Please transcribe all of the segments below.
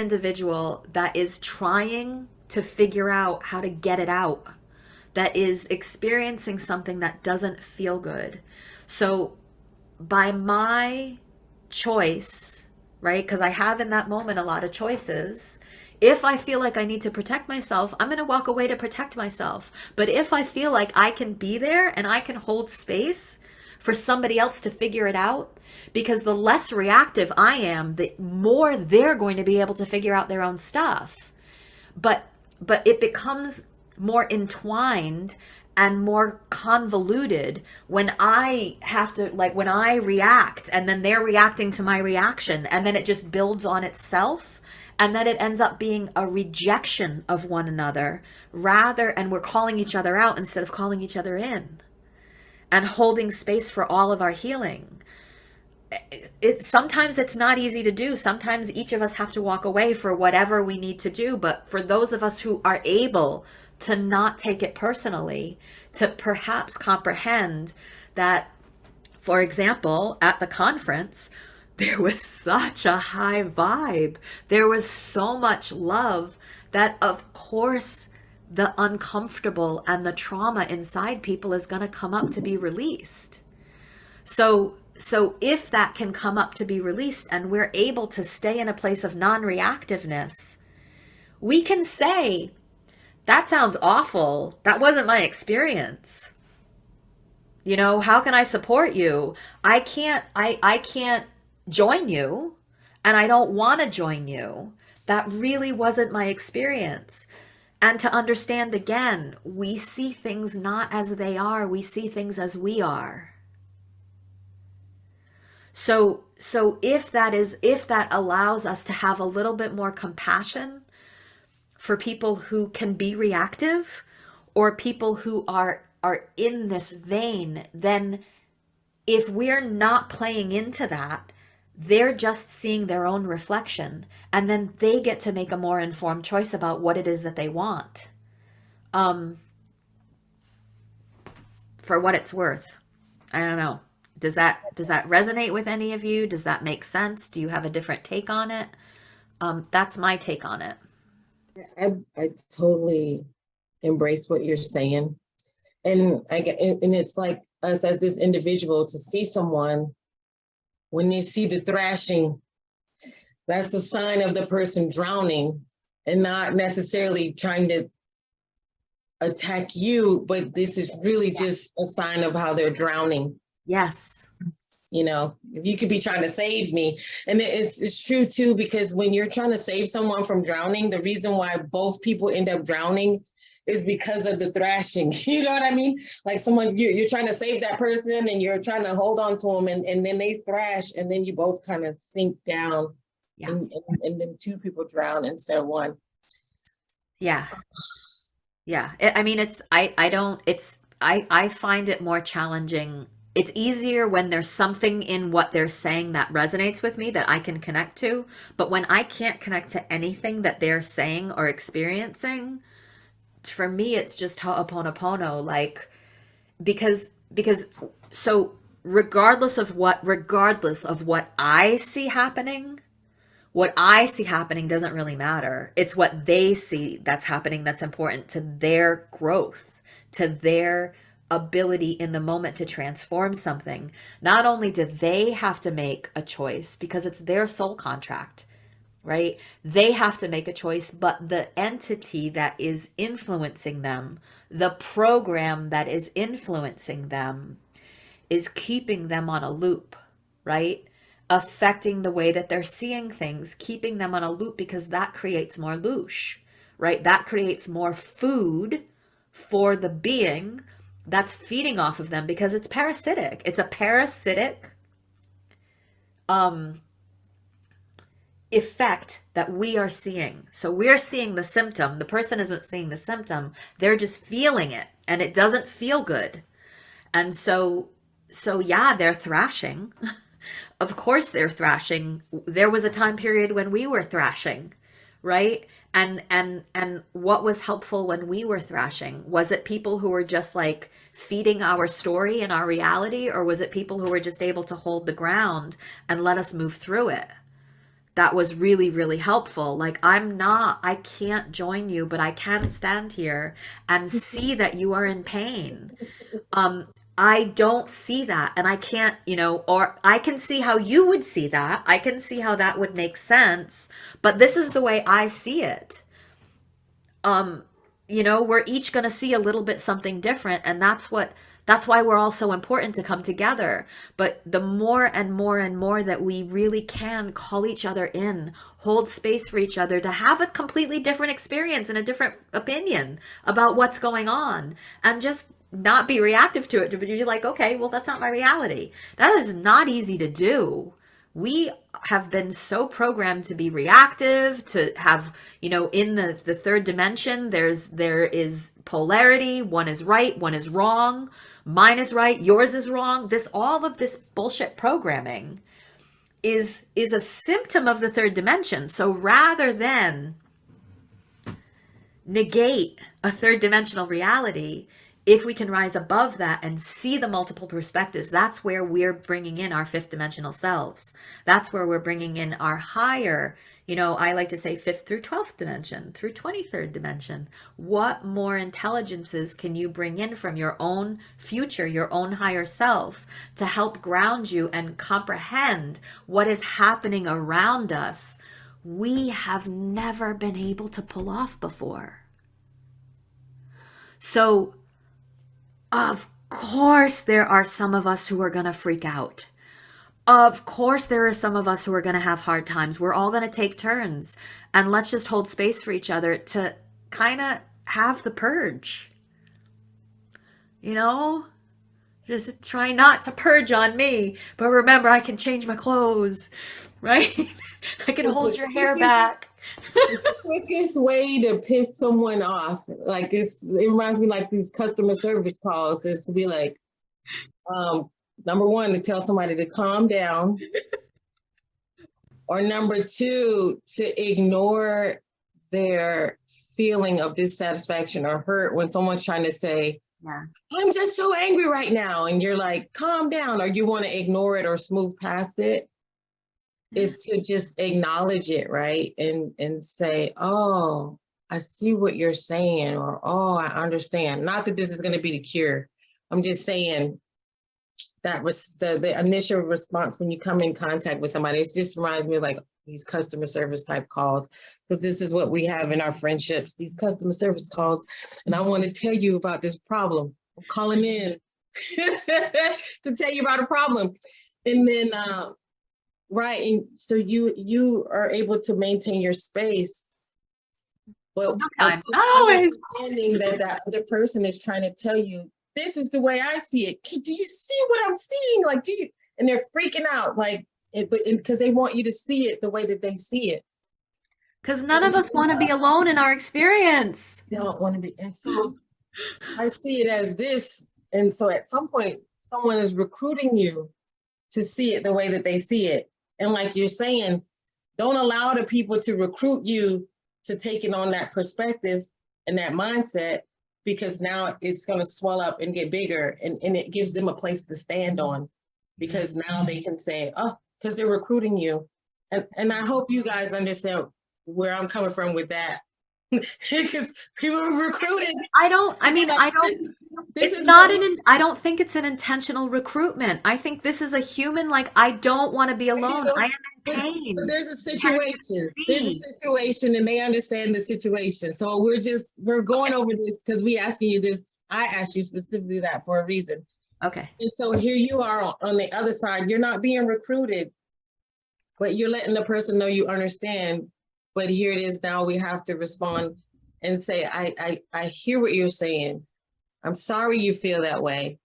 individual that is trying to figure out how to get it out, that is experiencing something that doesn't feel good. So by my choice, right? Because I have in that moment a lot of choices. If I feel like I need to protect myself, I'm going to walk away to protect myself. But if I feel like I can be there and I can hold space for somebody else to figure it out, because the less reactive I am, the more they're going to be able to figure out their own stuff. But it becomes more entwined and more convoluted when I have to, like, when I react and then they're reacting to my reaction, and then it just builds on itself, and then it ends up being a rejection of one another, and we're calling each other out instead of calling each other in and holding space for all of our healing. Sometimes it's not easy to do. Sometimes each of us have to walk away for whatever we need to do. But for those of us who are able to not take it personally, to perhaps comprehend that, for example, at the conference, there was such a high vibe. There was so much love that, of course, the uncomfortable and the trauma inside people is going to come up to be released. So if that can come up to be released and we're able to stay in a place of non-reactiveness, we can say, that sounds awful. That wasn't my experience. You know, how can I support you? I can't join you, and I don't want to join you. That really wasn't my experience. And to understand again, we see things not as they are, we see things as we are. So if that allows us to have a little bit more compassion for people who can be reactive, or people who are in this vein, then if we're not playing into that, they're just seeing their own reflection, and then they get to make a more informed choice about what it is that they want. For what it's worth. I don't know. Does that resonate with any of you? Does that make sense? Do you have a different take on it? That's my take on it. I totally embrace what you're saying. And it's like us as this individual to see someone, when they see the thrashing, that's a sign of the person drowning and not necessarily trying to attack you, but this is really just a sign of how they're drowning. Yes. You know, if you could be trying to save me. And it's true too, because when you're trying to save someone from drowning, the reason why both people end up drowning is because of the thrashing. You know what I mean? Like someone, you're trying to save that person and you're trying to hold on to them, and then they thrash, and then you both kind of sink down. Yeah. And then two people drown instead of one. Yeah. Yeah. I mean, I find it more challenging. It's easier when there's something in what they're saying that resonates with me that I can connect to. But when I can't connect to anything that they're saying or experiencing, for me, it's just ho'oponopono. Like, because so regardless of what I see happening, what I see happening doesn't really matter. It's what they see that's happening that's important to their growth, to their ability in the moment to transform something. Not only do they have to make a choice because it's their soul contract, right? They have to make a choice, but the entity that is influencing them, the program that is influencing them, is keeping them on a loop, right? Affecting the way that they're seeing things, keeping them on a loop, because that creates more loosh, right? That creates more food for the being that's feeding off of them, because it's parasitic. It's a parasitic effect that we are seeing. So we're seeing the symptom. The person isn't seeing the symptom. They're just feeling it, and it doesn't feel good. And so yeah, they're thrashing. Of course they're thrashing. There was a time period when we were thrashing, right? And what was helpful when we were thrashing? Was it people who were just like feeding our story and our reality, or was it people who were just able to hold the ground and let us move through it? that was really, really helpful. Like, I can't join you, but I can stand here and see that you are in pain. Um, I don't see that, and I can't, or I can see how you would see that. I can see how that would make sense, but this is the way I see it. um we're each going to see a little bit something different, and that's why we're all so important to come together. But the more and more and more that we really can call each other in, hold space for each other to have a completely different experience and a different opinion about what's going on, and just not be reactive to it, to be like, okay, well, that's not my reality. That is not easy to do. We have been so programmed to be reactive, to have, in the third dimension, there is polarity. One is right, one is wrong. Mine is right, yours is wrong. All of this bullshit programming is a symptom of the third dimension. So rather than negate a third dimensional reality, if we can rise above that and see the multiple perspectives, that's where we're bringing in our fifth dimensional selves. That's where we're bringing in our higher, I like to say fifth through 12th dimension, through 23rd dimension. What more intelligences can you bring in from your own future, your own higher self, to help ground you and comprehend what is happening around us? We have never been able to pull off before. So, of course, there are some of us who are going to freak out. Of course, there are some of us who are going to have hard times. We're all going to take turns. And let's just hold space for each other to kind of have the purge. Just try not to purge on me. But remember, I can change my clothes, right? I can hold your hair back. The quickest way to piss someone off, like it reminds me like these customer service calls, is to be like, number one, to tell somebody to calm down, or number two, to ignore their feeling of dissatisfaction or hurt when someone's trying to say, Yeah. I'm just so angry right now, and you're like, calm down, or you want to ignore it or smooth past it. Is to just acknowledge it, right? And say, oh, I see what you're saying, or oh, I understand. Not that this is going to be the cure. I'm just saying that was the initial response when you come in contact with somebody. It just reminds me of like these customer service type calls, because this is what we have in our friendships, these customer service calls. And I want to tell you about this problem. I'm calling in to tell you about a problem. And then right, and so you are able to maintain your space, but Sometimes, not always. understanding that that other person is trying to tell you, this is the way I see it. Do you see what I'm seeing? Like, do you? And they're freaking out, like, because they want you to see it the way that they see it. Because none of us want to be alone in our experience. Don't want to be, and so I see it as this, and so at some point, someone is recruiting you to see it the way that they see it. And like you're saying, don't allow the people to recruit you to take it on that perspective and that mindset, because now it's going to swell up and get bigger, and it gives them a place to stand on, because now they can say, oh, because they're recruiting you. And I hope you guys understand where I'm coming from with that. Because people are recruited. I don't think it's an intentional recruitment. I think this is a human, like, I don't want to be alone. I am in pain. There's a situation and they understand the situation. So we're going over this because we asking you this. I asked you specifically that for a reason. Okay. And so here you are on the other side. You're not being recruited, but you're letting the person know you understand. But here it is now, we have to respond and say, I hear what you're saying. I'm sorry you feel that way.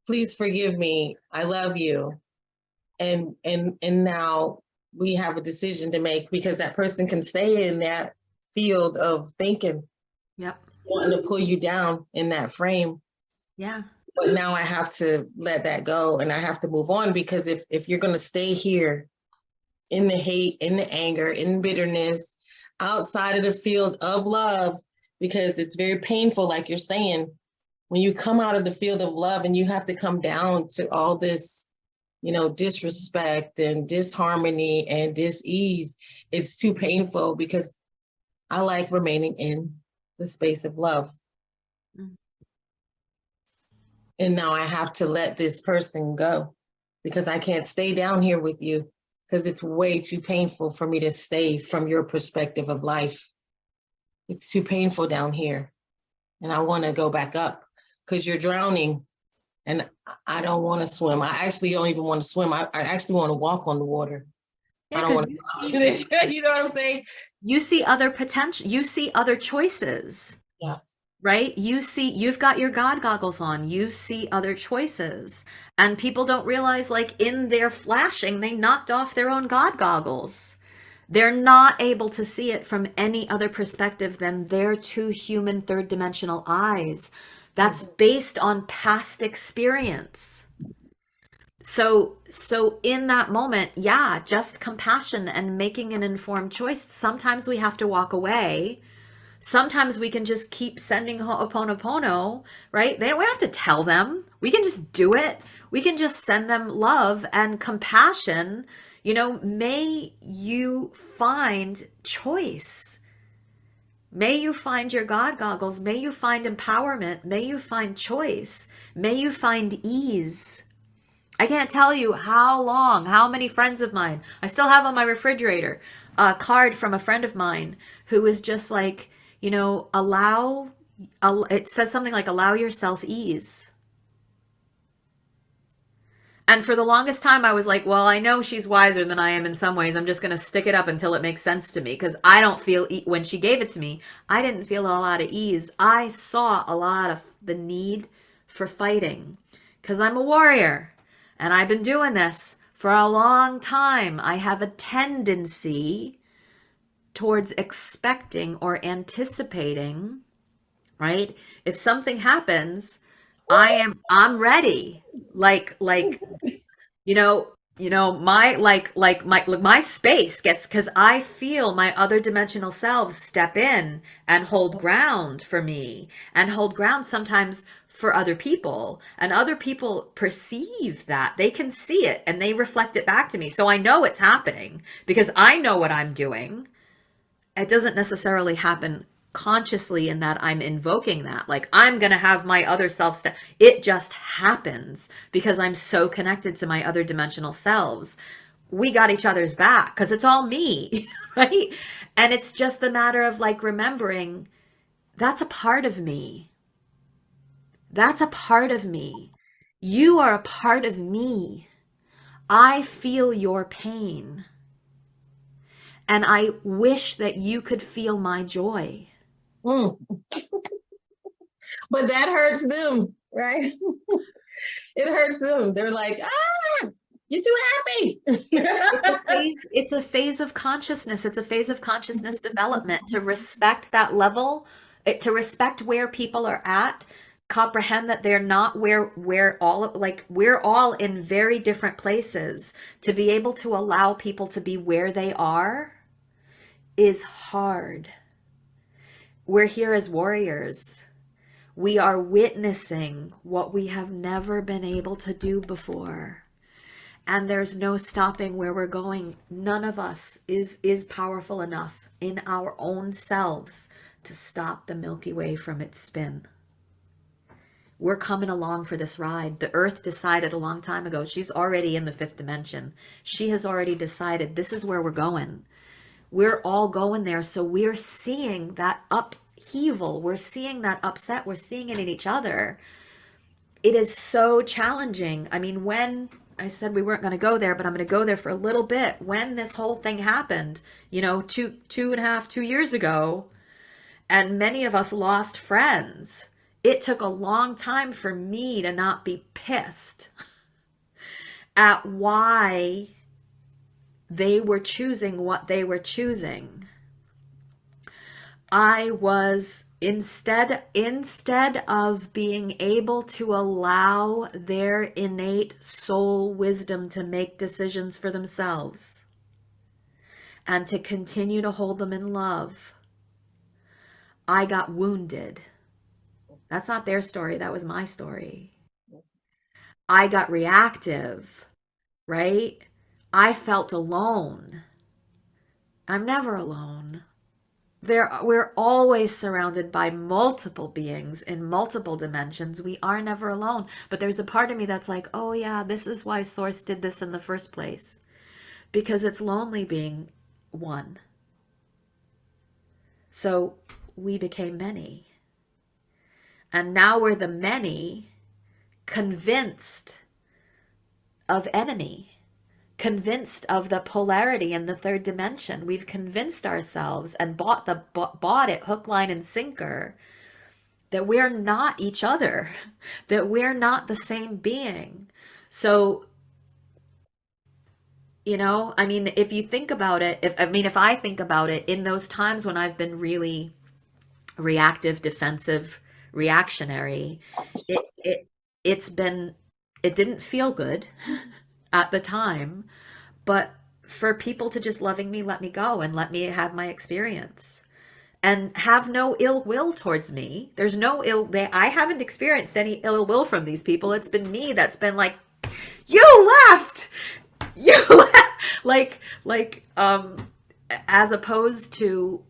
Please forgive me. I love you. And now we have a decision to make, because that person can stay in that field of thinking. Yep. Wanting to pull you down in that frame. Yeah. But now I have to let that go, and I have to move on, because if you're going to stay here in the hate, in the anger, in bitterness, outside of the field of love, because it's very painful, like you're saying, when you come out of the field of love and you have to come down to all this disrespect and disharmony and dis-ease, it's too painful because I like remaining in the space of love. Mm. And now I have to let this person go because I can't stay down here with you because it's way too painful for me to stay from your perspective of life. It's too painful down here. And I want to go back up because you're drowning and I don't want to swim. I actually don't even want to swim. I actually want to walk on the water. Yeah, I don't because want to talk in it. You know what I'm saying? you see other potential, you see other choices, Yeah. right? You've got your God goggles on, you see other choices. And people don't realize, like, in their flashing, they knocked off their own God goggles. They're not able to see it from any other perspective than their two human third dimensional eyes. That's based on past experience. So in that moment, yeah, just compassion and making an informed choice. Sometimes we have to walk away. Sometimes we can just keep sending Ho'oponopono, right? We don't have to tell them. We can just do it. We can just send them love and compassion. May you find choice. May you find your God goggles. May you find empowerment. May you find choice. May you find ease. I can't tell you how many friends of mine, I still have on my refrigerator a card from a friend of mine who is just like, it says something like, allow yourself ease. And for the longest time, I was like, well, I know she's wiser than I am in some ways. I'm just going to stick it up until it makes sense to me because I don't feel, when she gave it to me, I didn't feel a lot of ease. I saw a lot of the need for fighting because I'm a warrior and I've been doing this for a long time. I have a tendency towards expecting or anticipating, right? If something happens, I'm ready. Like you know, my my space gets, because I feel my other dimensional selves step in and hold ground for me and hold ground sometimes for other people, and other people perceive that, they can see it and they reflect it back to me, so I know it's happening because I know what I'm doing. It doesn't necessarily happen consciously in that I'm invoking that. Like, I'm going to have my other self step. It just happens because I'm so connected to my other dimensional selves. We got each other's back because it's all me, right? And it's just the matter of, like, remembering that's a part of me. That's a part of me. You are a part of me. I feel your pain. And I wish that you could feel my joy. Mm. But that hurts them, right? It hurts them. They're like, you're too happy. It's a phase of consciousness. It's a phase of consciousness development to respect that level, to respect where people are at, comprehend that they're not where we're all in very different places. To be able to allow people to be where they are is hard. We're here as warriors. We are witnessing what we have never been able to do before. And there's no stopping where we're going. None of us is powerful enough in our own selves to stop the Milky Way from its spin. We're coming along for this ride. The Earth decided a long time ago. She's already in the fifth dimension. She has already decided this is where we're going. We're all going there. So we're seeing that upheaval. We're seeing that upset. We're seeing it in each other. It is so challenging. I mean, when I said we weren't going to go there, but I'm going to go there for a little bit. When this whole thing happened, 2.5, 2 years ago, and many of us lost friends, it took a long time for me to not be pissed at why they were choosing what they were choosing. I was instead of being able to allow their innate soul wisdom to make decisions for themselves and to continue to hold them in love, I got wounded. That's not their story, that was my story. I got reactive right? I felt alone. I'm never alone. We're always surrounded by multiple beings in multiple dimensions. We are never alone. But there's a part of me that's like, oh yeah, this is why Source did this in the first place. Because it's lonely being one. So we became many. And now we're the many convinced of enemy, convinced of the polarity in the third dimension. We've convinced ourselves and bought it hook, line, and sinker that we're not each other, that we're not the same being. So, I mean, if you think about it, if I think about it, in those times when I've been really reactive, defensive, reactionary, it it it's been it didn't feel good at the time, but for people to just loving me let me go and let me have my experience and have no ill will towards me. There's no I haven't experienced any ill will from these people. It's been me that's been like, you left, you left. As opposed to,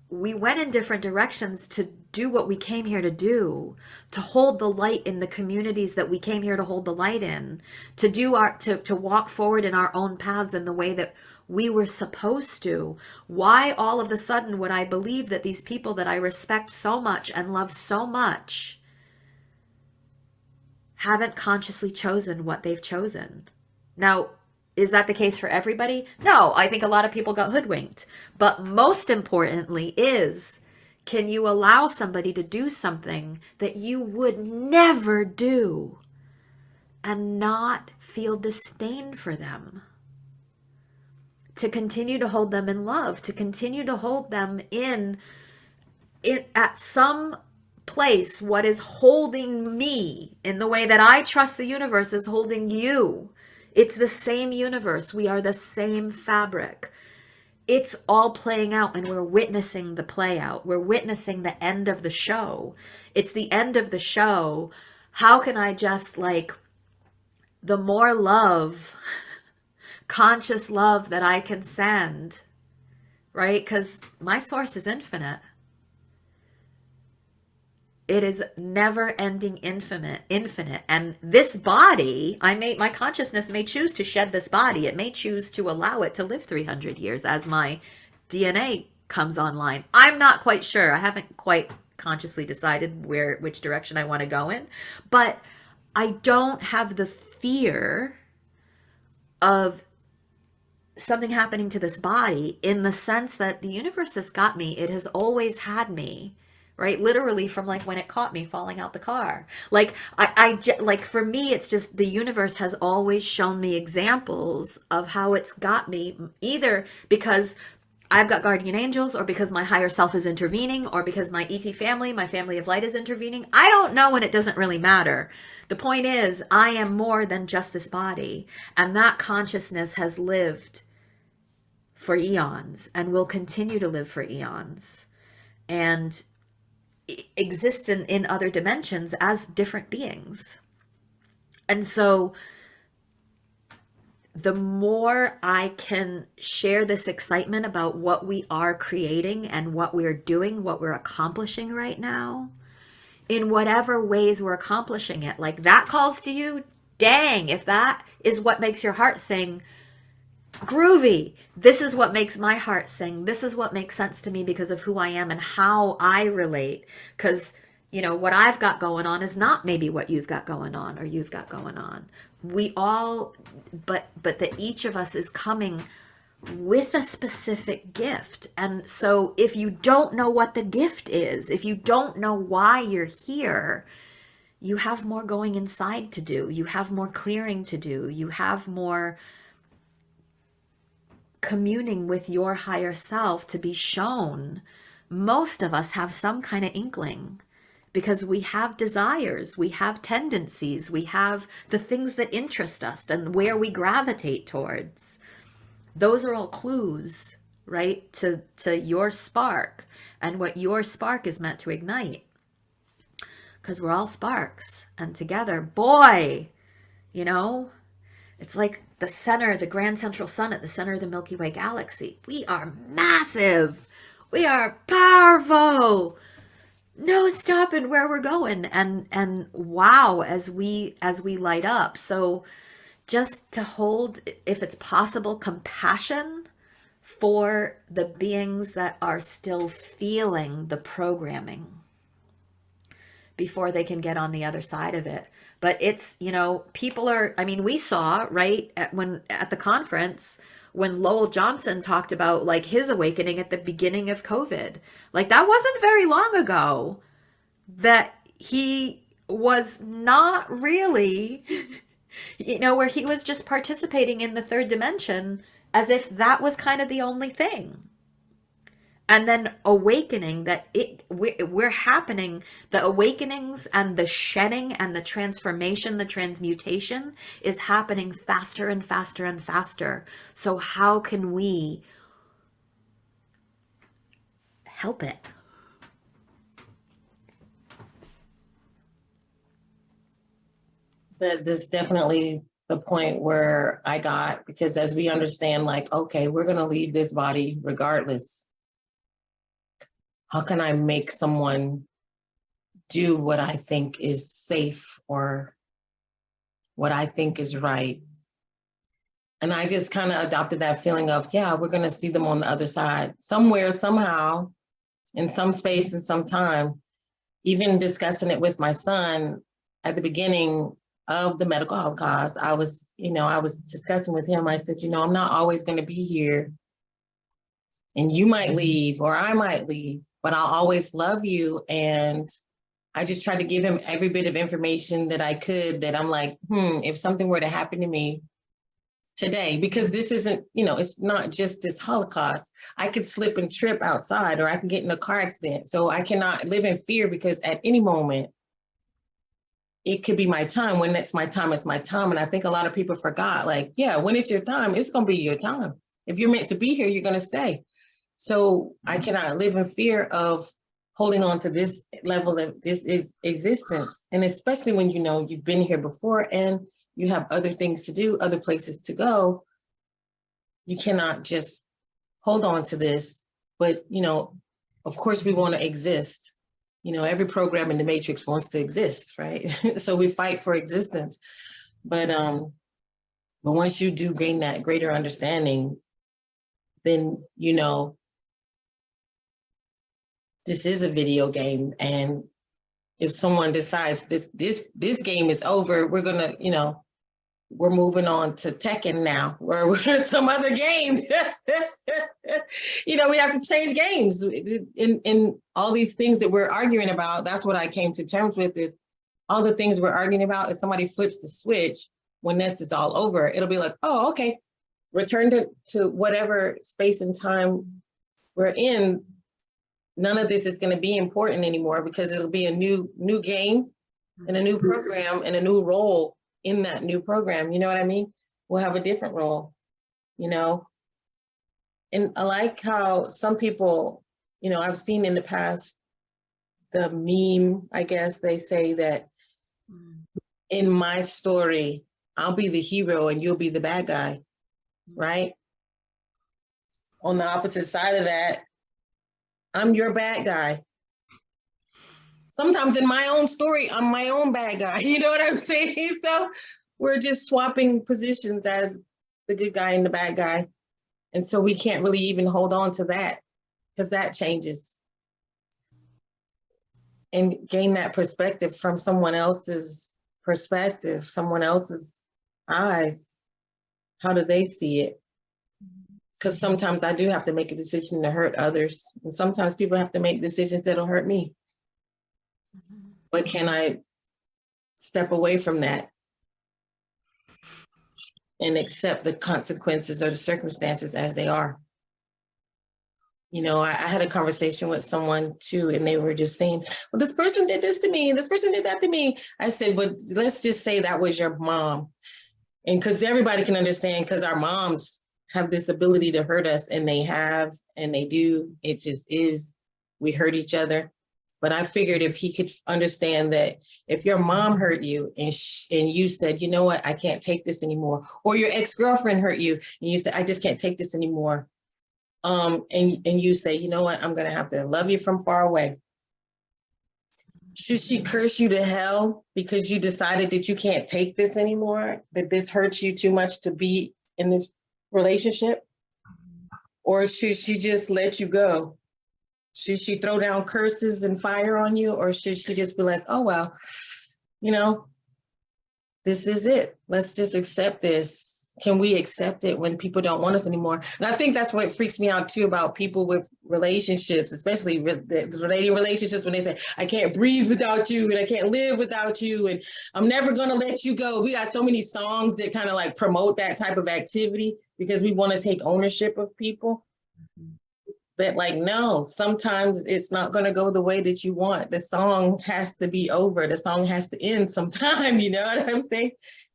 we went in different directions to do what we came here to do, to hold the light in the communities that we came here to hold the light in, to walk forward in our own paths in the way that we were supposed to. Why all of a sudden would I believe that these people that I respect so much and love so much haven't consciously chosen what they've chosen? Now, is that the case for everybody? No, I think a lot of people got hoodwinked. But most importantly is, can you allow somebody to do something that you would never do and not feel disdain for them? To continue to hold them in love, to continue to hold them in at some place what is holding me in the way that I trust the universe is holding you. It's the same universe. We are the same fabric. It's all playing out and we're witnessing the play out. We're witnessing the end of the show. It's the end of the show. How can I just the more love, conscious love that I can send, right? Because my source is infinite. It is never ending, infinite. And this body, my consciousness may choose to shed this body. It may choose to allow it to live 300 years as my DNA comes online. I'm not quite sure. I haven't quite consciously decided which direction I want to go in, but I don't have the fear of something happening to this body, in the sense that the universe has got me. It has always had me. Right? Literally from when it caught me falling out the car. For me, it's just the universe has always shown me examples of how it's got me, either because I've got guardian angels, or because my higher self is intervening, or because my ET family, my family of light, is intervening. I don't know, and it doesn't really matter. The point is, I am more than just this body, and that consciousness has lived for eons and will continue to live for eons. And exists in other dimensions as different beings. And so the more I can share this excitement about what we are creating and what we're doing, what we're accomplishing right now, in whatever ways we're accomplishing it, that calls to you, dang, if that is what makes your heart sing, groovy. This is what makes my heart sing. This is what makes sense to me because of who I am and how I relate. Because, what I've got going on is not maybe what you've got going on or you've got going on. We all, but that each of us is coming with a specific gift. And so if you don't know what the gift is, if you don't know why you're here, you have more going inside to do. You have more clearing to do. You have more communing with your higher self to be shown. Most of us have some kind of inkling because we have desires, we have tendencies, we have the things that interest us and where we gravitate towards. Those are all clues, right, to your spark and what your spark is meant to ignite. Because we're all sparks, and together, boy, It's like the center, the grand central sun at the center of the Milky Way galaxy. We are massive. We are powerful. No stopping where we're going. And wow, as we light up. So just to hold, if it's possible, compassion for the beings that are still feeling the programming before they can get on the other side of it. But it's, people are, I mean, we saw, right, at the conference when Lowell Johnson talked about like his awakening at the beginning of COVID. Like that wasn't very long ago that he was not really, where he was just participating in the third dimension as if that was kind of the only thing. And then awakening that we're happening, the awakenings and the shedding and the transformation, the transmutation is happening faster and faster and faster. So how can we help it? That's definitely the point where I got, because as we understand, like, okay, we're going to leave this body regardless. How can I make someone do what I think is safe or what I think is right? And I just kind of adopted that feeling of, yeah, we're going to see them on the other side somewhere, somehow, in some space and some time. Even discussing it with my son at the beginning of the medical Holocaust, I was discussing with him. I said, I'm not always going to be here, and you might leave or I might leave, but I'll always love you. And I just tried to give him every bit of information that I could, that I'm like, if something were to happen to me today, because this isn't, it's not just this Holocaust. I could slip and trip outside, or I can get in a car accident. So I cannot live in fear, because at any moment, it could be my time. When it's my time, it's my time. And I think a lot of people forgot, like, yeah, when it's your time, it's going to be your time. If you're meant to be here, you're going to stay. So I cannot live in fear of holding on to this level of this is existence. And especially when you've been here before and you have other things to do, other places to go, you cannot just hold on to this. But, of course, we want to exist. Every program in the Matrix wants to exist, right? So we fight for existence. But once you do gain that greater understanding, then, this is a video game. And if someone decides this game is over, we're gonna, we're moving on to Tekken now, or some other game. We have to change games. In all these things that we're arguing about, that's what I came to terms with, is all the things we're arguing about. If somebody flips the switch, when this is all over, it'll be like, oh, okay, return to whatever space and time we're in. None of this is going to be important anymore, because it'll be a new game and a new program and a new role in that new program. You know what I mean? We'll have a different role, And I like how some people, I've seen in the past, the meme, I guess they say that in my story, I'll be the hero and you'll be the bad guy, right? On the opposite side of that, I'm your bad guy. Sometimes in my own story, I'm my own bad guy. You know what I'm saying? So we're just swapping positions as the good guy and the bad guy. And so we can't really even hold on to that, because that changes. And gain that perspective from someone else's perspective, someone else's eyes. How do they see it? Because sometimes I do have to make a decision to hurt others. And sometimes people have to make decisions that'll hurt me. But can I step away from that and accept the consequences or the circumstances as they are? I had a conversation with someone too, and they were just saying, well, this person did this to me, and this person did that to me. I said, but let's just say that was your mom. And because everybody can understand, because our moms have this ability to hurt us, and they do. It just is. We hurt each other. But I figured if he could understand that if your mom hurt you and you said, you know what, I can't take this anymore, or your ex-girlfriend hurt you and you said, I just can't take this anymore. And you say, you know what, I'm gonna have to love you from far away. Should she curse you to hell because you decided that you can't take this anymore, that this hurts you too much to be in this relationship? Or should she just let you go? Should she throw down curses and fire on you? Or should she just be like, oh, well, you know, this is it. Let's just accept this. Can we accept it when people don't want us anymore? And I think that's what freaks me out too about people with relationships, especially relating relationships, when they say, I can't breathe without you and I can't live without you and I'm never going to let you go. We got so many songs that kind of like promote that type of activity because we want to take ownership of people. But like, no, sometimes it's not going to go the way that you want. The song has to be over. The song has to end sometime. You know what I'm saying?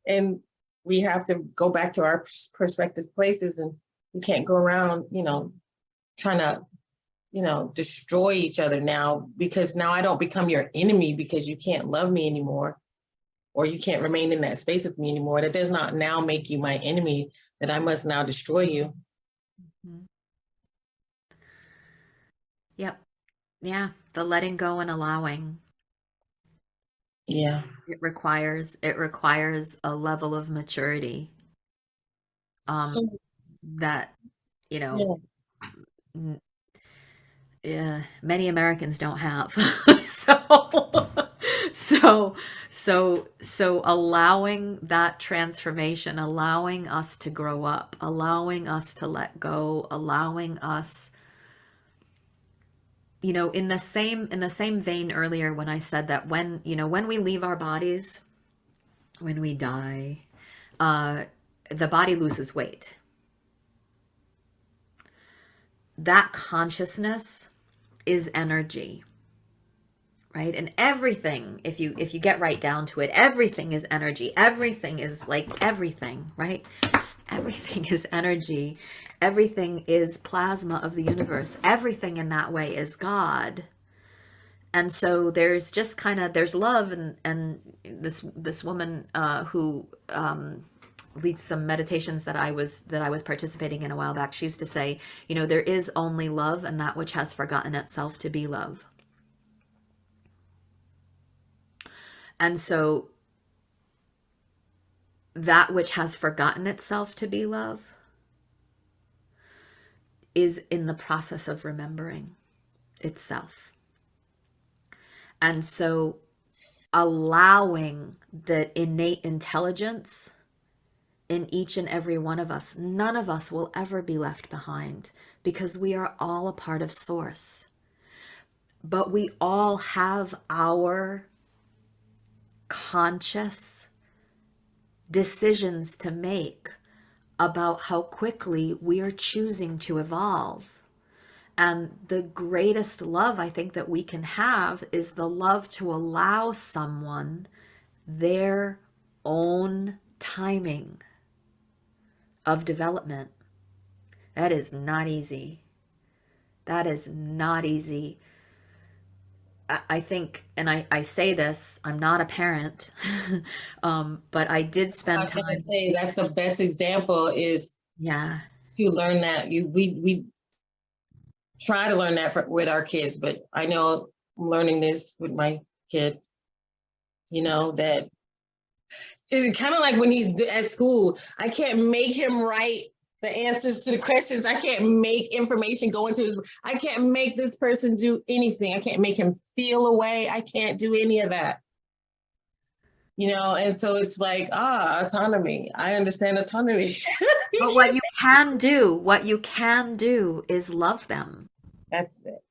And we have to go back to our perspective places, and we can't go around, trying to, destroy each other now, because now I don't become your enemy because you can't love me anymore, or you can't remain in that space with me anymore. That does not now make you my enemy, that I must now destroy you. Mhm. Yep. Yeah. The letting go and allowing. Yeah. It requires a level of maturity So, that, you know, yeah. n- many Americans don't have. So, so allowing that transformation, allowing us to grow up, allowing us to let go, allowing us, in the same vein earlier when I said that when we leave our bodies, when we die, uh, the body loses weight. That consciousness is energy, right? And everything, if you get right down to it, everything is energy. Everything is like everything, right? Everything is energy. Everything is plasma of the universe. Everything in that way is God. And so there's just there's love, and this woman who leads some meditations that I was participating in a while back. She used to say, there is only love, and that which has forgotten itself to be love. And so that which has forgotten itself to be love is in the process of remembering itself. And so allowing the innate intelligence in each and every one of us, none of us will ever be left behind, because we are all a part of Source. But we all have our conscious decisions to make about how quickly we are choosing to evolve. And the greatest love I think that we can have is the love to allow someone their own timing of development. That is not easy. That is not easy. I think, and I say this, I'm not a parent, but I did I spend was gonna time. say that's the best example is Yeah. to learn that we try to learn that with our kids, but I know I'm learning this with my kid, that it's kind of like when he's at school, I can't make him write the answers to the questions. I can't make information go into I can't make this person do anything. I can't make him feel a way. I can't do any of that. And so it's like, autonomy. I understand autonomy. But what you can do is love them That's it.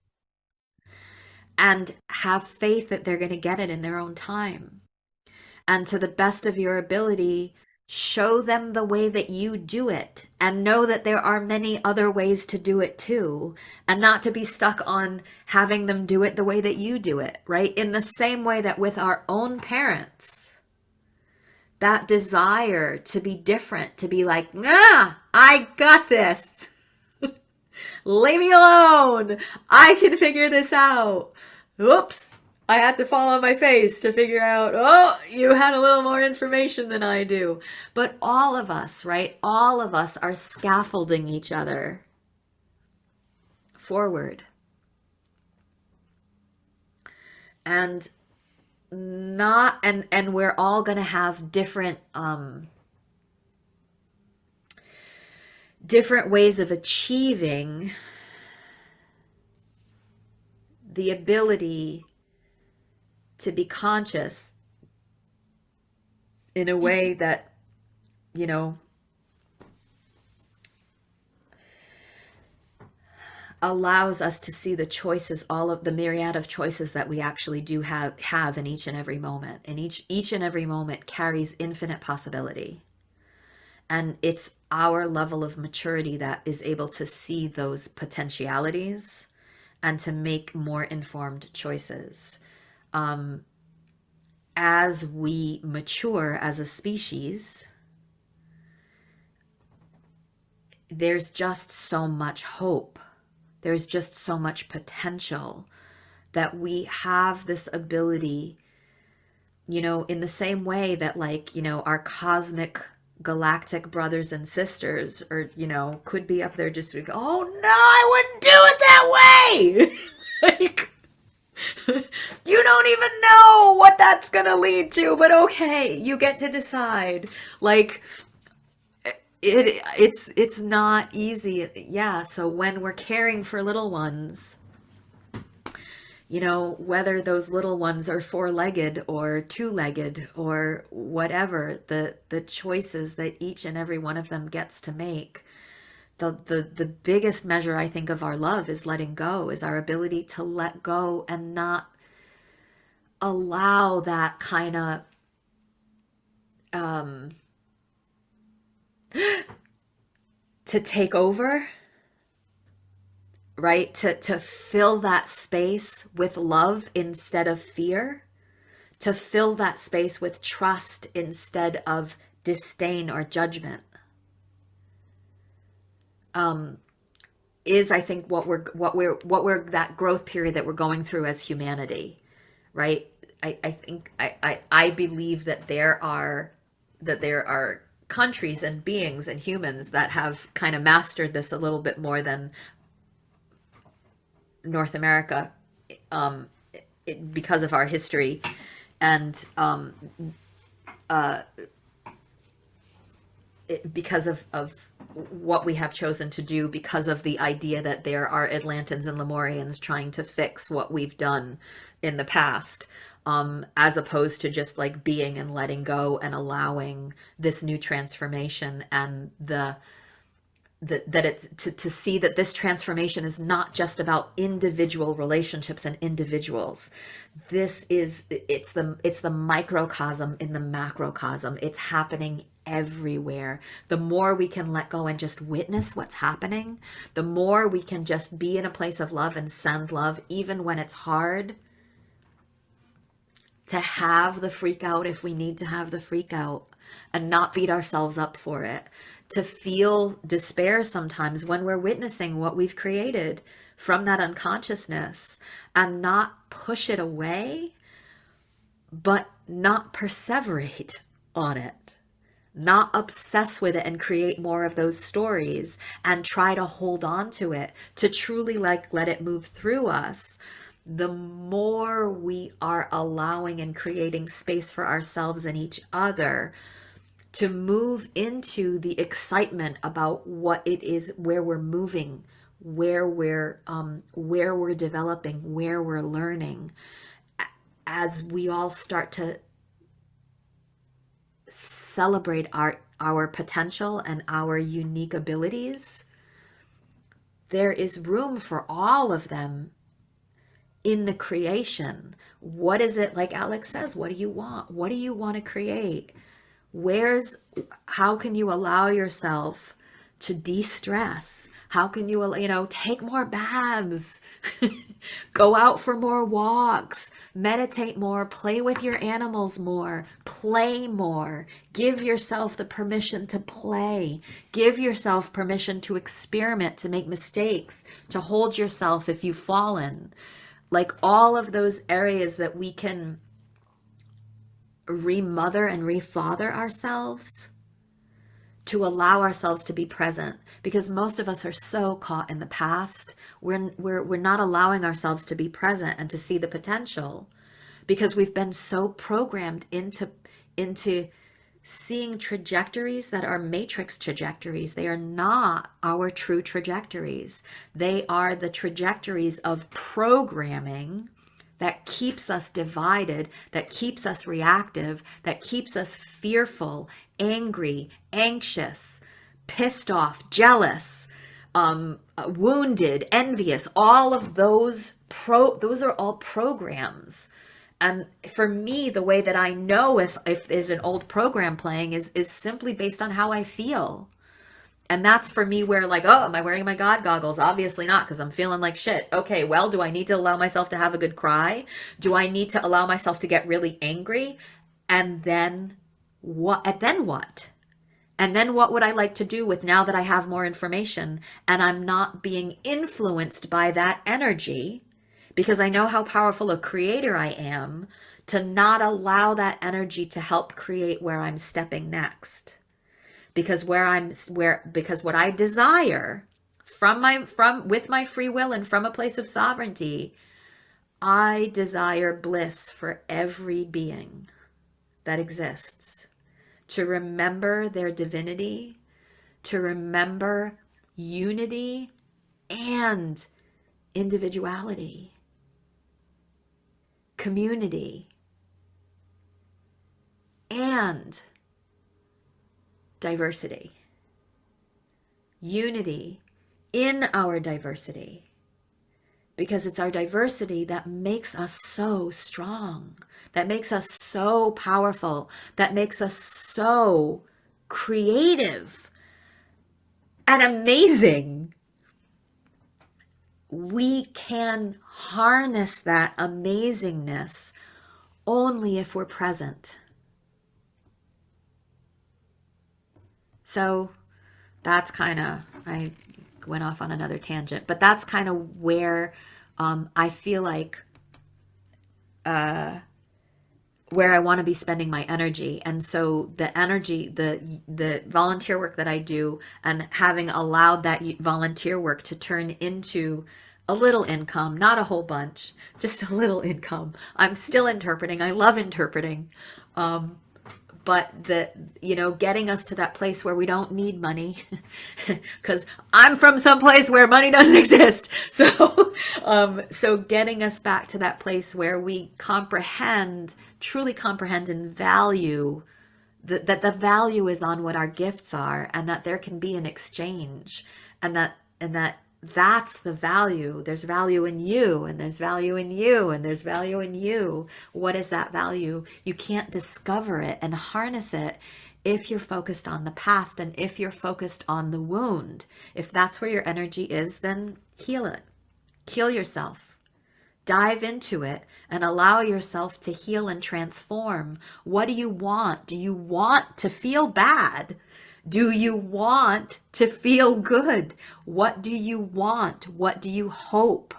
and have faith that they're going to get it in their own time. And to the best of your ability, show them the way that you do it, and know that there are many other ways to do it too, and not to be stuck on having them do it the way that you do it, right? In the same way that with our own parents, that desire to be different, to be like, nah, I got this. Leave me alone. I can figure this out. Oops. I had to fall on my face to figure out, oh, you had a little more information than I do. But all of us, right? All of us are scaffolding each other forward. And not and we're all going to have different ways of achieving the ability to be conscious in a way that, you know, allows us to see the choices, all of the myriad of choices that we actually do have in each and every moment. And each and every moment carries infinite possibility. And it's our level of maturity that is able to see those potentialities and to make more informed choices. As we mature as a species, there's just so much hope. There's just so much potential that we have this ability, you know, in the same way that, like, you know, our cosmic galactic brothers and sisters, or, you know, could be up there just like, oh no, I wouldn't do it that way. Like, you don't even know what that's gonna lead to, but okay, you get to decide. Like, it's not easy. Yeah, so when we're caring for little ones, you know, whether those little ones are four-legged or two-legged or whatever, the choices that each and every one of them gets to make, the biggest measure, I think, of our love is letting go, is our ability to let go and not allow that kind of to take over, right? To fill that space with love instead of fear, to fill that space with trust instead of disdain or judgment, is, I think, what we're that growth period that we're going through as humanity, right? I believe that there are countries and beings and humans that have kind of mastered this a little bit more than North America, because of our history and because of what we have chosen to do, because of the idea that there are Atlantans and Lemurians trying to fix what we've done in the past, as opposed to just like being and letting go and allowing this new transformation, and that it's to see that this transformation is not just about individual relationships and individuals. It's the microcosm in the macrocosm. It's happening everywhere. The more we can let go and just witness what's happening, the more we can just be in a place of love and send love, even when it's hard, to have the freak out if we need to have the freak out and not beat ourselves up for it, to feel despair sometimes when we're witnessing what we've created from that unconsciousness, and not push it away, but not perseverate on it, not obsess with it and create more of those stories and try to hold on to it, to truly like let it move through us. The more we are allowing and creating space for ourselves and each other to move into the excitement about what it is, where we're moving, where we're developing, where we're learning, as we all start to celebrate our potential and our unique abilities, there is room for all of them in the creation. What is it, like Alex says, what do you want? What do you want to create? How can you allow yourself to de-stress? How can you, take more baths, go out for more walks, meditate more, play with your animals more, play more, give yourself the permission to play, give yourself permission to experiment, to make mistakes, to hold yourself if you've fallen. like all of those areas that we can remother and refather ourselves, to allow ourselves to be present, because most of us are so caught in the past. We're not allowing ourselves to be present and to see the potential, because we've been so programmed into seeing trajectories that are matrix trajectories. They are not our true trajectories. They are the trajectories of programming that keeps us divided, that keeps us reactive, that keeps us fearful, angry, anxious, pissed off, jealous, wounded, envious. All of those are all programs. And for me, the way that I know if there's an old program playing is simply based on how I feel. And that's for me where, like, oh, am I wearing my God goggles? Obviously not, because I'm feeling like shit. Okay, well, do I need to allow myself to have a good cry? Do I need to allow myself to get really angry? And then what? And then what? And then what would I like to do with, now that I have more information and I'm not being influenced by that energy, because I know how powerful a creator I am, to not allow that energy to help create where I'm stepping next? Because because what I desire from with my free will and from a place of sovereignty, I desire bliss for every being that exists, to remember their divinity, to remember unity and individuality, community, and diversity, unity in our diversity, because it's our diversity that makes us so strong, that makes us so powerful, that makes us so creative and amazing. We can harness that amazingness only if we're present. So that's kind of, I went off on another tangent, but that's kind of where I feel like where I want to be spending my energy. And so the energy, the volunteer work that I do, and having allowed that volunteer work to turn into a little income, not a whole bunch, just a little income. I'm still interpreting. I love interpreting. But getting us to that place where we don't need money, because I'm from some place where money doesn't exist. So getting us back to that place where we truly comprehend and value that the value is on what our gifts are, and that there can be an exchange, and that's the value. There's value in you, and there's value in you, and there's value in you. What is that value? You can't discover it and harness it if you're focused on the past, and if you're focused on the wound. If that's where your energy is, then heal it. Heal yourself. Dive into it and allow yourself to heal and transform. What do you want? Do you want to feel bad? Do you want to feel good? What do you want? What do you hope?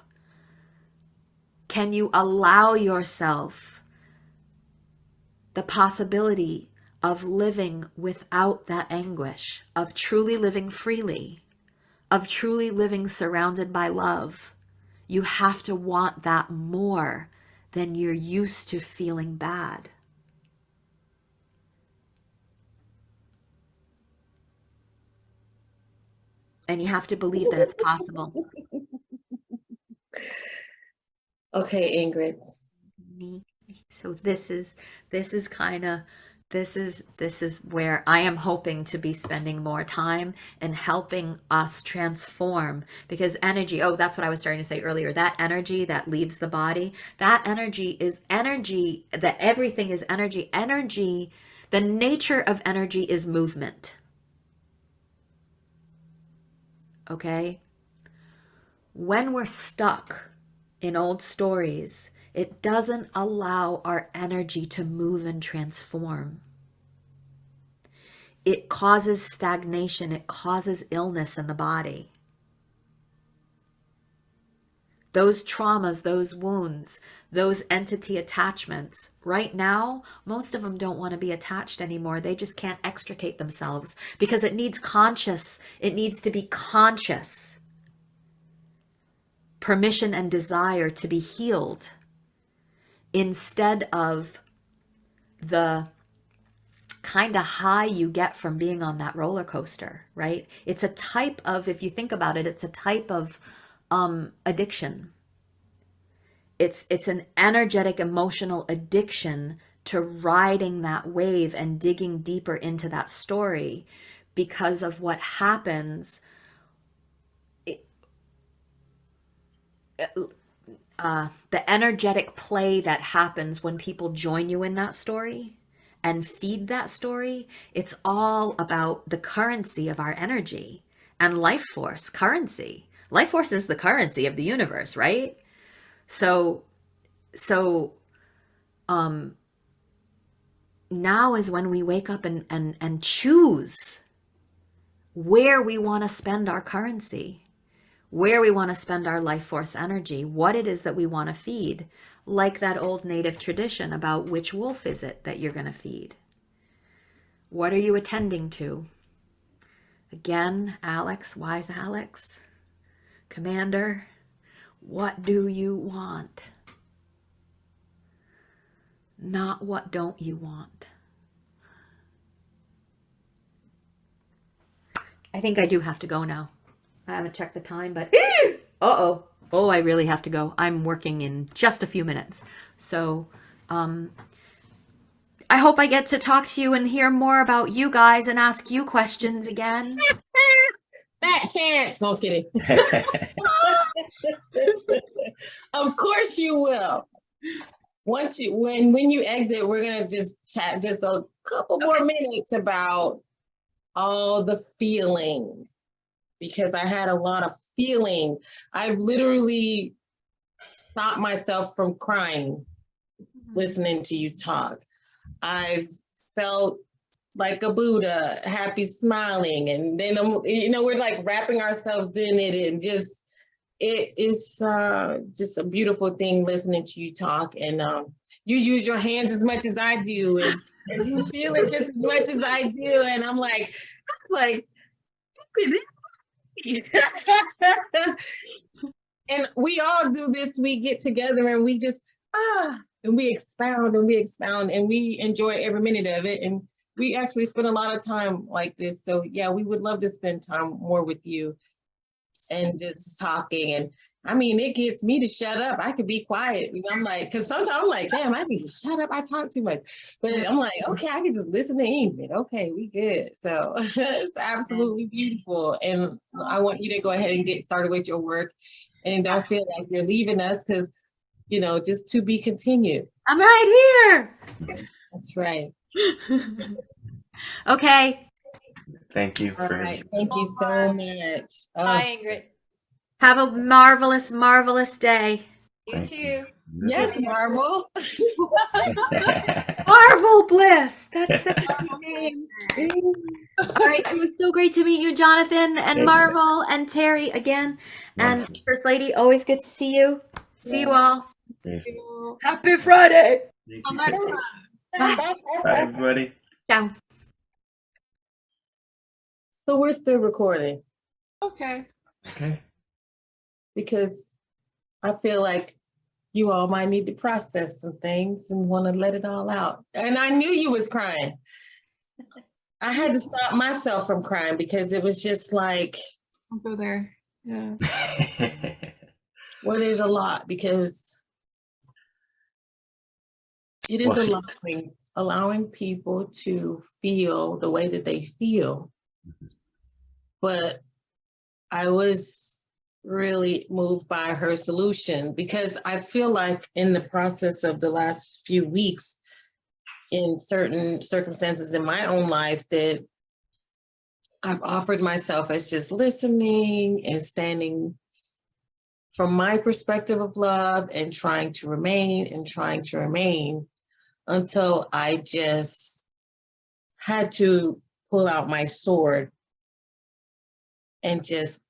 Can you allow yourself the possibility of living without that anguish, of truly living freely, of truly living surrounded by love? You have to want that more than you're used to feeling bad. And you have to believe that it's possible. Okay, Ingrid. So this is kind of this is where I am hoping to be spending more time and helping us transform, because energy, oh, that's what I was starting to say earlier, that energy that leaves the body, that energy is energy, that everything is energy. Energy, the nature of energy is movement. Okay? When we're stuck in old stories, it doesn't allow our energy to move and transform. It causes stagnation. It causes illness in the body. those traumas, those wounds, those entity attachments. Right now, most of them don't want to be attached anymore. They just can't extricate themselves because it needs to be conscious permission and desire to be healed instead of the kind of high you get from being on that roller coaster, right? It's a type of, if you think about it, it's a type of addiction. It's an energetic, emotional addiction to riding that wave and digging deeper into that story because of what happens. The energetic play that happens when people join you in that story and feed that story, it's all about the currency of our energy and life force currency. Life force is the currency of the universe, right? So, so now is when we wake up and choose where we want to spend our currency, where we want to spend our life force energy, what it is that we want to feed, like that old native tradition about which wolf is it that you're going to feed. What are you attending to? Again, Alex, wise Alex, Commander, what do you want? Not what don't you want. I think I do have to go now. I haven't checked the time, but uh-oh. Oh, I really have to go. I'm working in just a few minutes. So, I hope I get to talk to you and hear more about you guys and ask you questions again. Fat chance. No, I was kidding. Of course you will. Once you when you exit, we're gonna just chat just a couple more minutes about all the feeling, because I had a lot of feeling. I've literally stopped myself from crying listening to you talk. I've felt like a Buddha, happy, smiling, and then we're like wrapping ourselves in it, and just it is just a beautiful thing listening to you talk. And you use your hands as much as I do, and you feel it just as much as I do, and I'm like, and we all do this. We get together and we just and we expound and we expound and we enjoy every minute of it. And we actually spend a lot of time like this. So yeah, we would love to spend time more with you and just talking. And I mean, it gets me to shut up. I could be quiet. You know, I'm like, because sometimes I'm like, damn, I need to shut up. I talk too much. But I'm like, okay, I can just listen to Ingrid. Okay, we good. So it's absolutely beautiful. And I want you to go ahead and get started with your work. And don't feel like you're leaving us, because, you know, just to be continued. I'm right here. That's right. Okay. Thank you. All right. Thank you so much. Bye, Ingrid. Have a marvelous, marvelous day. You too. Yes, Marvel. Marvel Bliss. That's such a good name. All right. It was so great to meet you, Jonathan and Marvel and Terry again. And First Lady, always good to see you. See you all. Happy Friday. Bye, everybody. Ciao. So we're still recording Okay. Okay. because I feel like you all might need to process some things and want to let it all out. And I knew you was crying. I had to stop myself from crying because it was just like, I'll go there. Yeah. well, there's a lot, because it is allowing people to feel the way that they feel. But I was really moved by her solution, because I feel like in the process of the last few weeks, in certain circumstances in my own life, that I've offered myself as just listening and standing from my perspective of love and trying to remain until I just had to pull out my sword and just,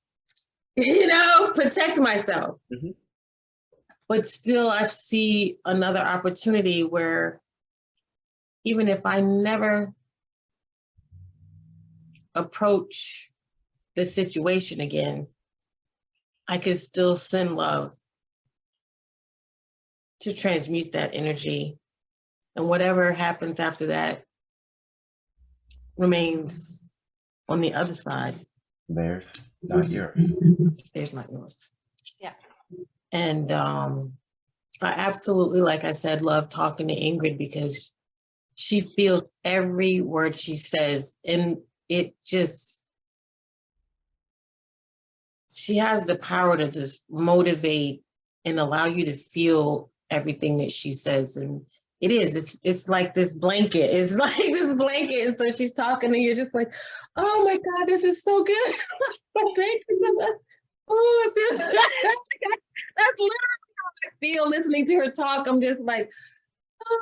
protect myself. But still, I see another opportunity where even if I never approach the situation again, I can still send love to transmute that energy. And whatever happens after that remains on the other side. Theirs, not yours. There's not yours. Yeah. And I absolutely, like I said, love talking to Ingrid because she feels every word she says. And it just, she has the power to just motivate and allow you to feel everything that she says. And it's like this blanket. It's like this blanket. And so she's talking and you're just like, oh my God, this is so good. Thank you so much. Oh, it feels, that's literally how I feel listening to her talk. I'm just like, oh.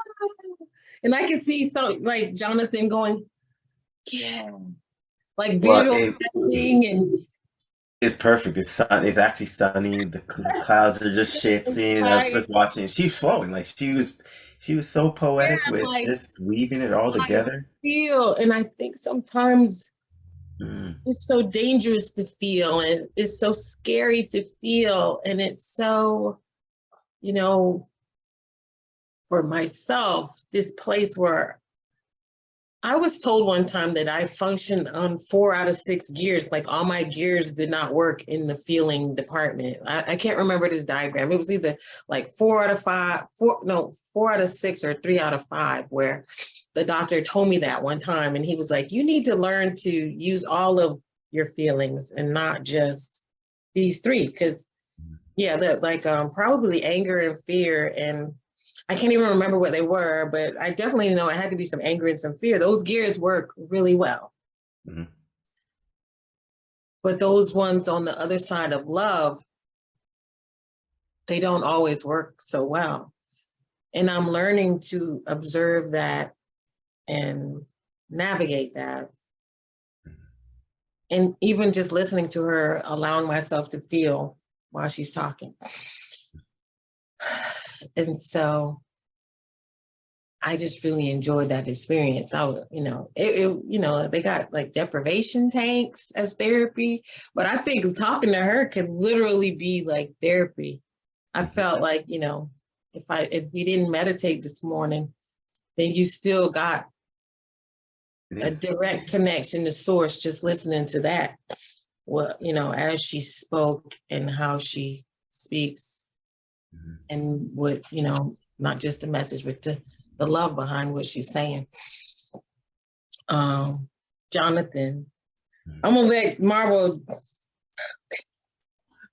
And I can see so like Jonathan going, yeah, like Well, visualizing and it's perfect. It's sun. It's actually sunny. The clouds are just shifting. I was right. just watching. She's flowing. Like she was so Yeah, poetic with like just weaving it all I together. feel, and I think sometimes Mm. it's so dangerous to feel, and it's so scary to feel, and it's so, you know, for myself, this place where I was told one time that I functioned on 4 out of 6 gears, like all my gears did not work in the feeling department. I can't remember this diagram. It was either like 4 out of 5, 4 out of 6 or 3 out of 5, where the doctor told me that one time. And he was like, you need to learn to use all of your feelings and not just these three. Cause yeah, like probably anger and fear, and I can't even remember what they were, but I definitely know it had to be some anger and some fear. Those gears work really well. Mhm. But those ones on the other side of love, they don't always work so well. And I'm learning to observe that and navigate that. And even just listening to her, allowing myself to feel while she's talking. And so I just really enjoyed that experience. They got like deprivation tanks as therapy, but I think talking to her could literally be like therapy. I felt like, if we didn't meditate this morning, then you still got It a is. direct connection to source, just listening to that. Well, as she spoke and how she speaks Mhm. and what, not just the message, but the love behind what she's saying. Jonathan, Mhm. I'm gonna let Marvel.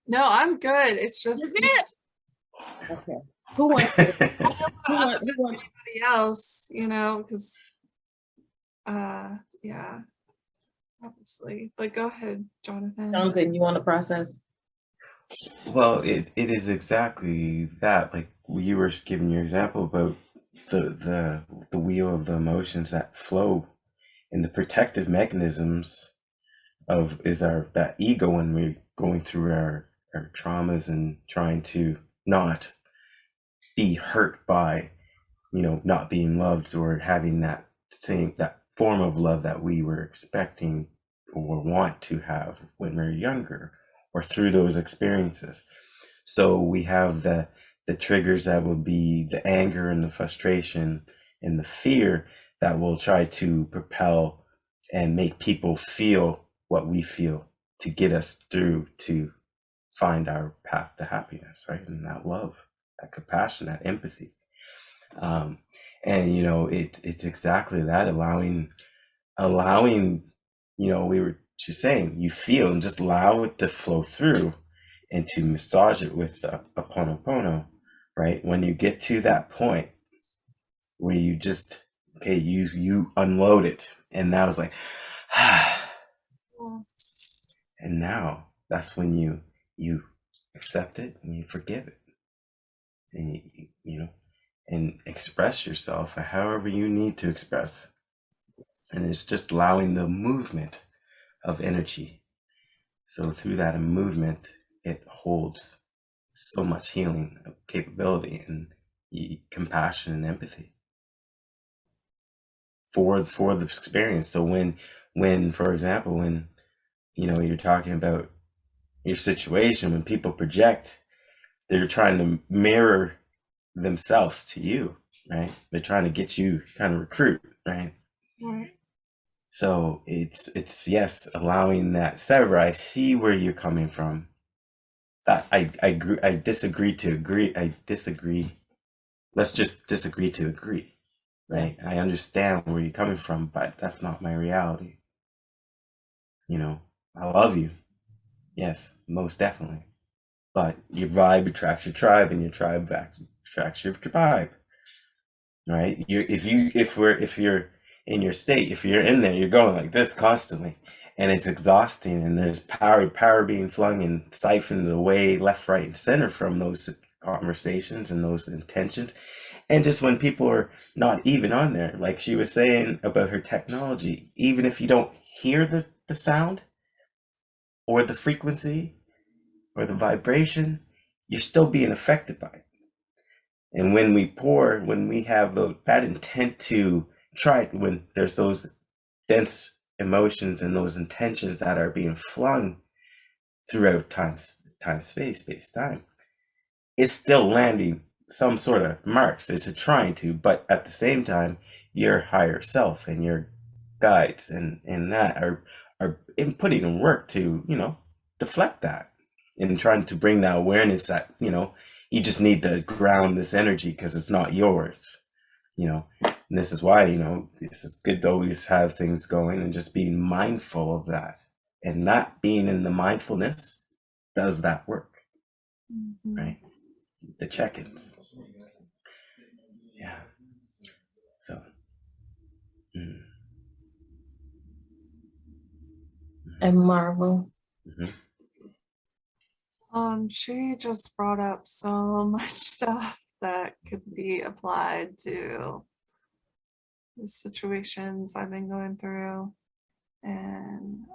No, I'm good. It's just Okay. Who wants I to? don't Who want to wants? upset Who wants? anybody else, because yeah, obviously. But go ahead, Jonathan. Jonathan, you want to process? Well, it is exactly that. Like you were giving your example about the wheel of the emotions that flow and the protective mechanisms of is our that ego when we're going through our traumas and trying to not be hurt by not being loved or having that form of love that we were expecting or want to have when we are younger or through those experiences. So we have the triggers that will be the anger and the frustration and the fear that will try to propel and make people feel what we feel to get us through to find our path to happiness, right? And that love, that compassion, that empathy. Um, and it's exactly that, allowing, we were just saying, you feel and just allow it to flow through and to massage it with a ponopono, right? When you get to that point where you just, okay, you unload it, and now it's like, and now that's when you accept it and you forgive it, and and express yourself however you need to express. And it's just allowing the movement of energy. So through that movement, it holds so much healing capability and compassion and empathy for the experience. So when for example, when you're talking about your situation, when people project, they're trying to mirror themselves to you, right? They're trying to get you, trying to recruit, right? Right. So it's yes, allowing that sever. I see where you're coming from. That I disagree to agree. I disagree. Let's just disagree to agree, right? I understand where you're coming from, but that's not my reality. I love you. Yes, most definitely. But your vibe attracts your tribe, and your tribe attracts your tribe, right? If you're in your state, if you're in there, you're going like this constantly, and it's exhausting, and there's power being flung and siphoned away left, right, and center from those conversations and those intentions. And just when people are not even on there, like she was saying about her technology, even if you don't hear the sound or the frequency or the vibration, you're still being affected by it. And when we have that intent to try, when there's those dense emotions and those intentions that are being flung throughout space, time, it's still landing some sort of marks. It's trying to, but at the same time, your higher self and your guides and that are putting in work to deflect that, and trying to bring that awareness that you just need to ground this energy because it's not yours. And this is why this is good to always have things going and just being mindful of that, and not being in the mindfulness does that work, right? The check-ins. Yeah. So. And Marvel. She just brought up so much stuff that could be applied to the situations I've been going through, and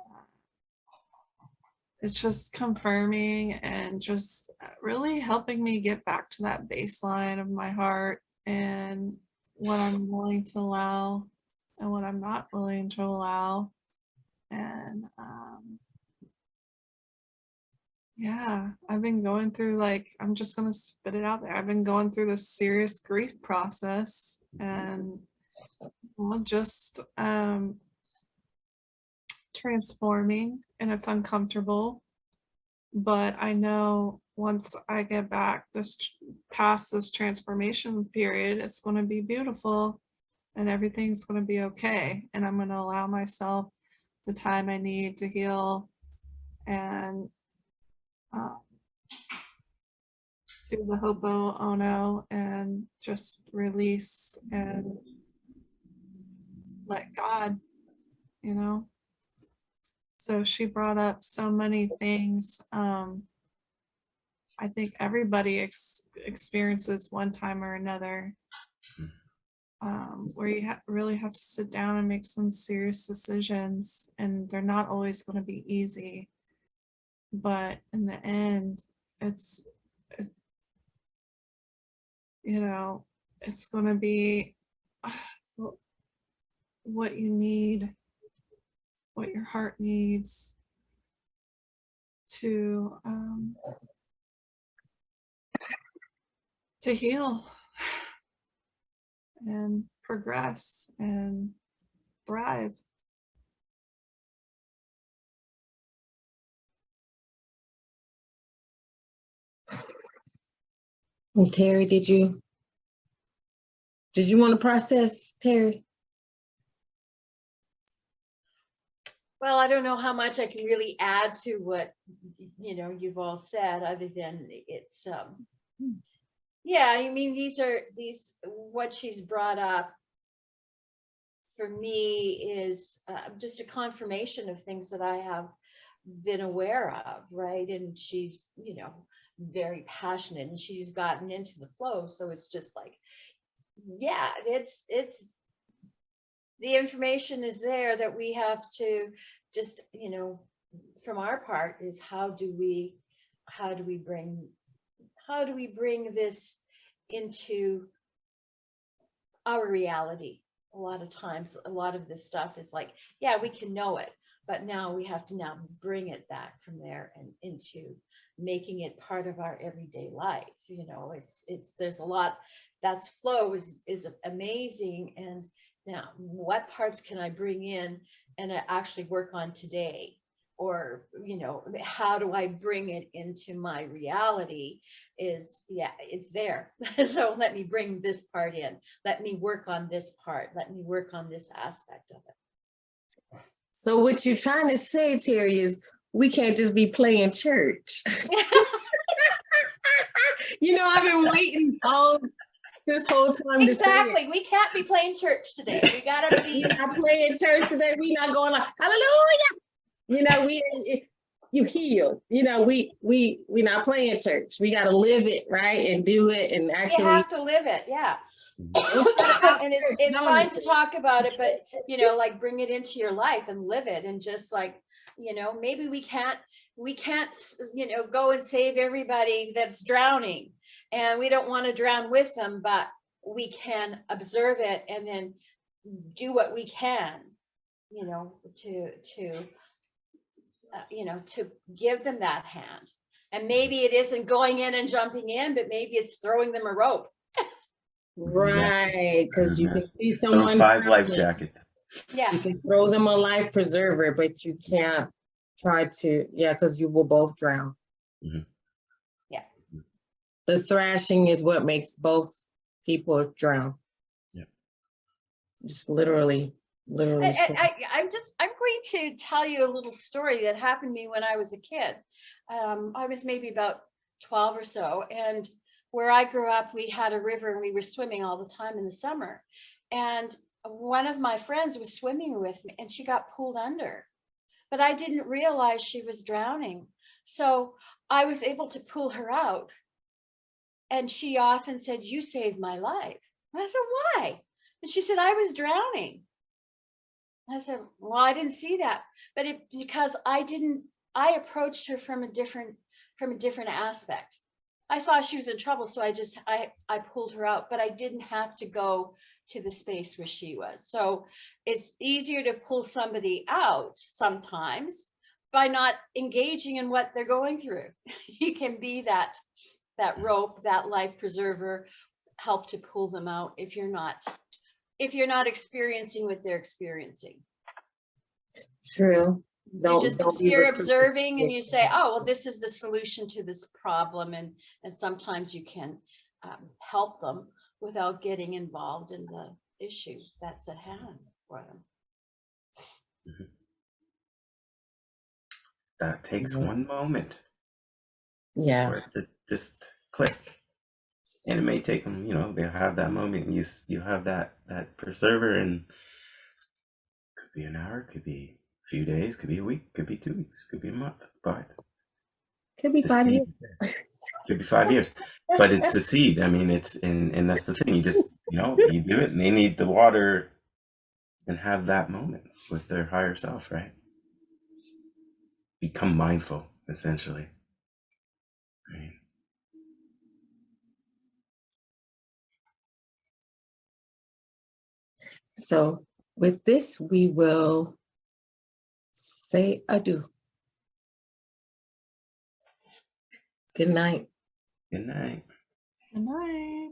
it's just confirming and just really helping me get back to that baseline of my heart and what I'm willing to allow and what I'm not willing to allow. And yeah, I've been going through, like, I'm just going to spit it out there. I've been going through this serious grief process, and just transforming, and it's uncomfortable. But I know once I get back past this transformation period, it's going to be beautiful and everything's going to be okay. And I'm going to allow myself the time I need to heal and do the hopo ono and just release and let God, you know. So she brought up so many things. I think everybody experiences one time or another where you really have to sit down and make some serious decisions, and they're not always going to be easy. But in the end, it's it's going to be what you need, what your heart needs to heal and progress and thrive. And Terry, did you want to process, Terry? Well, I don't know how much I can really add to what you've all said, other than it's yeah, I mean, what she's brought up for me is just a confirmation of things that I have been aware of, right? And she's very passionate, and she's gotten into the flow, so it's just like, yeah, it's the information is there that we have to just, from our part, is how do we how do we bring this into our reality? A lot of times, a lot of this stuff is like, yeah, we can know it, but now we have to now bring it back from there and into making it part of our everyday life. You know, there's a lot. That's flow is amazing. And now, what parts can I bring in and actually work on today? Or, you know, how do I bring it into my reality? Yeah, it's there. So let me bring this part in. Let me work on this part. Let me work on this aspect of it. So what you're trying to say, Terry, is we can't just be playing church. You know, I've been waiting all this whole time to say it. Exactly. We can't be playing church today. We gotta be. We're not playing church today. We're not going like, hallelujah. You know, you healed. You know, we not playing church. We got to live it, right, and do it, and You actually have to live it, yeah. And it's fine to talk about it, but you know, like bring it into your life and live it, and just like, you know, maybe we can't, you know, go and save everybody that's drowning, and we don't want to drown with them, but we can observe it and then do what we can, you know, to you know, to give them that hand. And maybe it isn't going in and jumping in, but maybe it's throwing them a rope. right, because you can see Throw someone 5 life drowning. jackets. Yeah. You can throw them a life preserver, but you can't try to, because you will both drown. Mhm. Yeah. The thrashing is what makes both people drown. Yeah. Just literally. I'm going to tell you a little story that happened to me when I was a kid. I was maybe about 12 or so, and where I grew up, we had a river and we were swimming all the time in the summer. And one of my friends was swimming with me and she got pulled under, but I didn't realize she was drowning. So I was able to pull her out. And she often said, "You saved my life." And I said, "Why?" And she said, "I was drowning." I said, "Well, I didn't see that." But because I approached her from a different aspect. I saw she was in trouble, so I pulled her out, but I didn't have to go to the space where she was. So it's easier to pull somebody out sometimes by not engaging in what they're going through. You can be that rope, that life preserver, help to pull them out if you're not experiencing what they're experiencing. True. You're observing and you say, "Oh, well, this is the solution to this problem," and sometimes you can help them without getting involved in the issues that's at hand for them. Mhm. That takes Mhm. one moment Yeah. for it to just click. And it may take them, you know, they'll have that moment and you have that preserver, and could be an hour, could be a few days, could be a week, could be 2 weeks, could be a month, but Could be the 5 seed years. could be 5 years. But it's the seed. I mean, it's and that's the thing. You just, you know, you do it and they need the water and have that moment with their higher self, right? Become mindful, essentially. Right. So with this, we will say adieu. Good night. Good night. Good night.